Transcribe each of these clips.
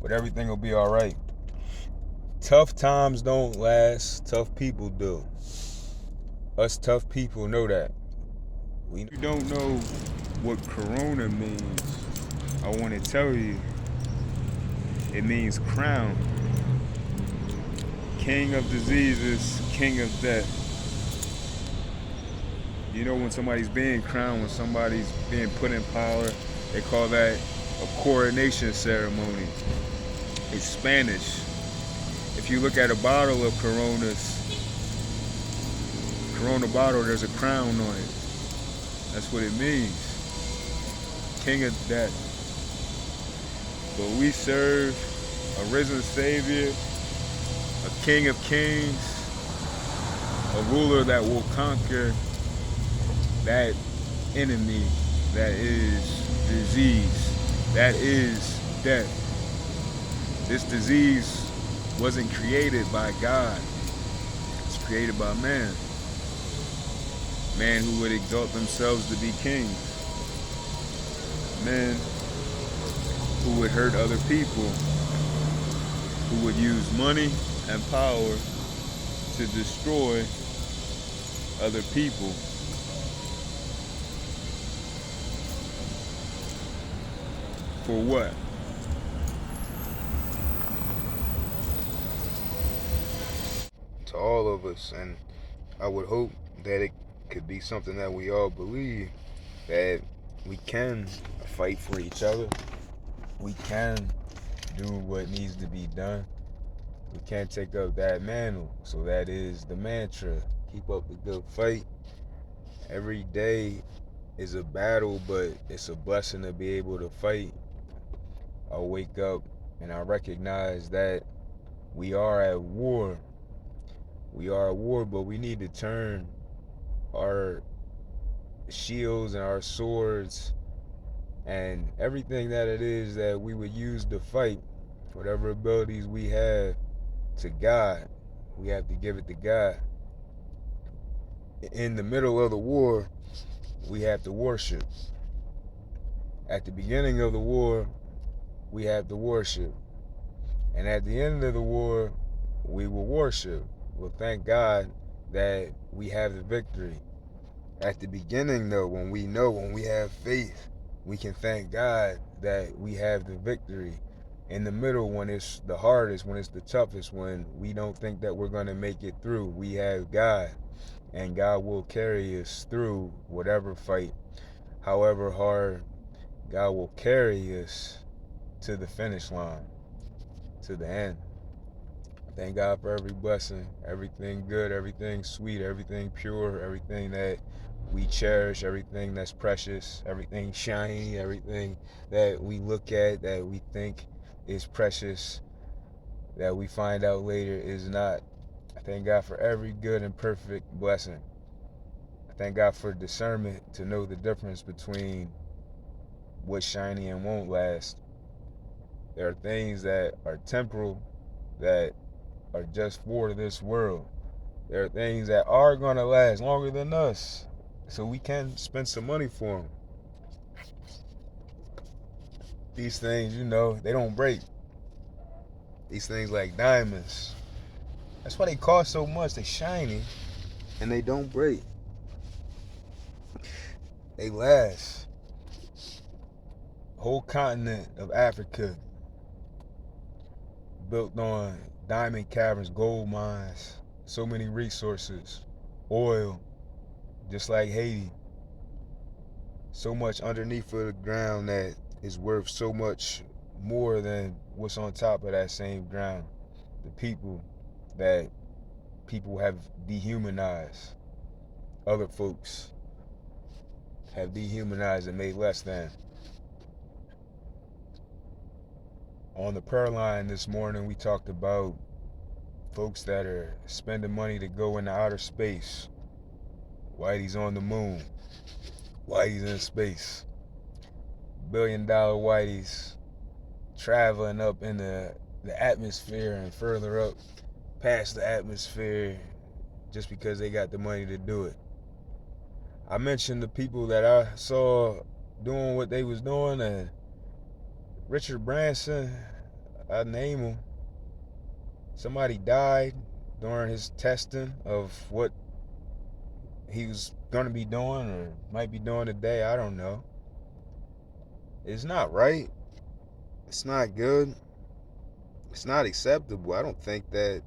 but everything will be all right. Tough times don't last, tough people do. Us tough people know that. You don't know what corona means, I want to tell you, it means crown. King of diseases, king of death. You know when somebody's being crowned, when somebody's being put in power, they call that a coronation ceremony. It's Spanish. If you look at a bottle of Corona bottle, there's a crown on it. That's what it means. King of death. But we serve a risen Savior, a King of kings, a ruler that will conquer that enemy that is disease, that is death. This disease wasn't created by God. It's created by man. Man who would exalt themselves to be kings. Men who would hurt other people, who would use money and power to destroy other people. For what? To all of us, and I would hope that it could be something that we all believe, that we can fight for each other. We can do what needs to be done. We can't take up that mantle. So that is the mantra. Keep up the good fight. Every day is a battle, but it's a blessing to be able to fight. I wake up and I recognize that we are at war. We are at war, but we need to turn our shields and our swords and everything that it is that we would use to fight, whatever abilities we have, to God. We have to give it to God. In the middle of the war, we have to worship. At the beginning of the war, we have to worship. And at the end of the war, we will worship. Well, thank God that we have the victory. At the beginning, though, when we have faith, we can thank God that we have the victory. In the middle, when it's the hardest, when it's the toughest, when we don't think that we're going to make it through, we have God. And God will carry us through whatever fight, however hard, God will carry us to the finish line, to the end. Thank God for every blessing, everything good, everything sweet, everything pure, everything that we cherish, everything that's precious, everything shiny, everything that we look at that we think is precious, that we find out later is not. I thank God for every good and perfect blessing. I thank God for discernment to know the difference between what's shiny and won't last. There are things that are temporal that are just for this world. There are things that are going to last longer than us, so we can spend some money for them. These things, they don't break. These things like diamonds. That's why they cost so much. They shiny and they don't break. They last. Whole continent of Africa built on diamond caverns, gold mines, so many resources, oil, just like Haiti. So much underneath of the ground that is worth so much more than what's on top of that same ground. The that people have dehumanized. Other folks have dehumanized and made less than. On the prayer line this morning, we talked about folks that are spending money to go into outer space. Whitey's on the moon. Whitey's in space. $1 billion Whitey's traveling up in the atmosphere and further up past the atmosphere just because they got the money to do it. I mentioned the people that I saw doing what they was doing, and Richard Branson, I name them. Somebody died during his testing of what he was going to be doing or might be doing today. I don't know. It's not right. It's not good. It's not acceptable. I don't think that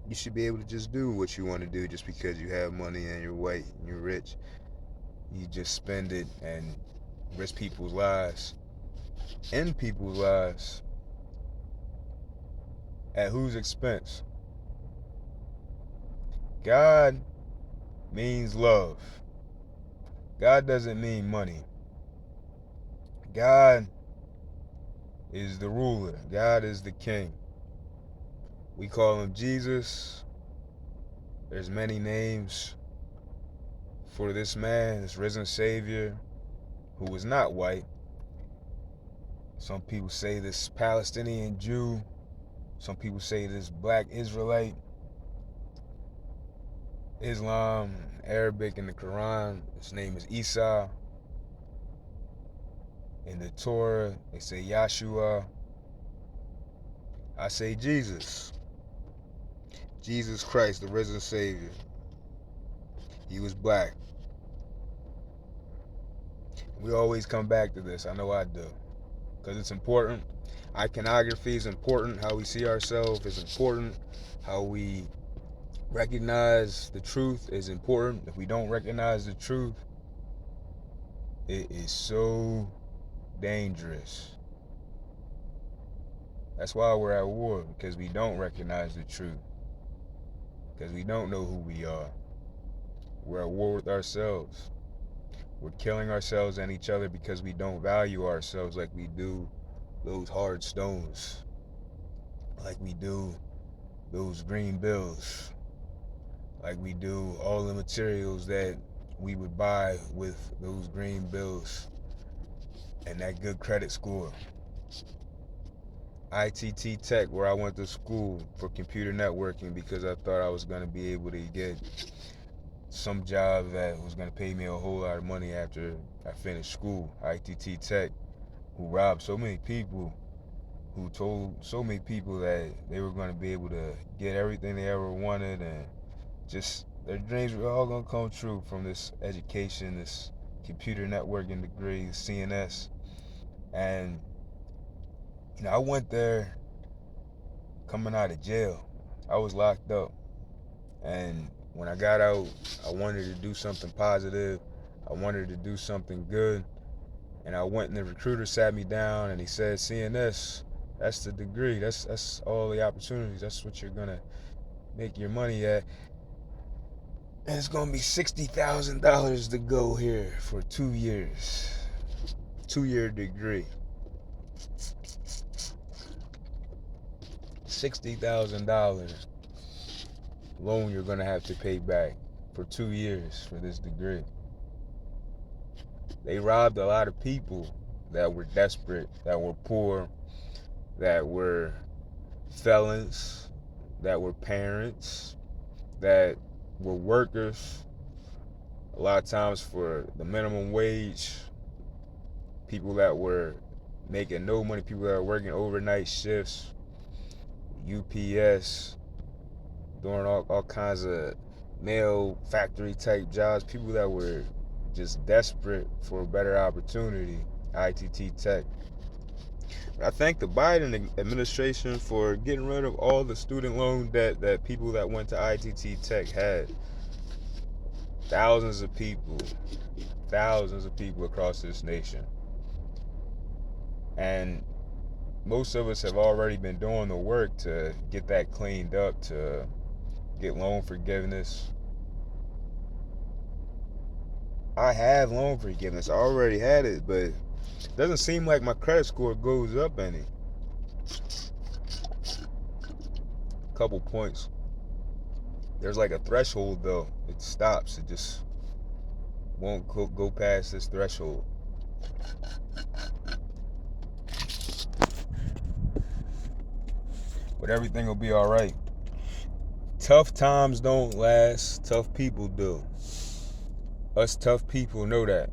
you should be able to just do what you want to do just because you have money and you're white and you're rich. You just spend it and risk people's lives, end people's lives. At whose expense? God means love. God doesn't mean money. God is the ruler. God is the king. We call him Jesus. There's many names for this man, this risen Savior, who was not white. Some people say this Palestinian Jew. Some people say this black Israelite. Islam, Arabic, in the Quran, his name is Isa. In the Torah, they say Yahshua. I say Jesus. Jesus Christ, the risen Savior. He was black. We always come back to this. I know I do. Because it's important. Iconography is important. How we see ourselves is important. How we recognize the truth is important. If we don't recognize the truth, it is so dangerous. That's why we're at war, because we don't recognize the truth. Because we don't know who we are. We're at war with ourselves. We're killing ourselves and each other because we don't value ourselves like we do those hard stones, like we do those green bills, like we do all the materials that we would buy with those green bills and that good credit score. ITT Tech, where I went to school for computer networking because I thought I was going to be able to get some job that was going to pay me a whole lot of money after I finished school. ITT Tech, who robbed so many people, who told so many people that they were going to be able to get everything they ever wanted, and just their dreams were all going to come true from this education, this computer networking degree, CNS. And I went there coming out of jail. I was locked up, and when I got out, I wanted to do something positive. I wanted to do something good, and I went, and the recruiter sat me down and he said, CNS, that's the degree, that's all the opportunities, that's what you're gonna make your money at, and it's gonna be $60,000 to go here for 2 years, 2-year degree. $60,000 loan you're gonna have to pay back for 2 years for this degree. They robbed a lot of people that were desperate, that were poor, that were felons, that were parents, that were workers, a lot of times for the minimum wage, people that were making no money, people that were working overnight shifts, UPS, doing all kinds of mail factory type jobs, people that were just desperate for a better opportunity. ITT Tech. But I thank the Biden administration for getting rid of all the student loan debt that people that went to ITT Tech had. Thousands of people across this nation. And most of us have already been doing the work to get that cleaned up, to get loan forgiveness. I have loan forgiveness. I already had it, but it doesn't seem like my credit score goes up any. Couple points. There's like a threshold though. It stops. It just won't go past this threshold. But everything will be all right. Tough times don't last. Tough people do. Us tough people know that.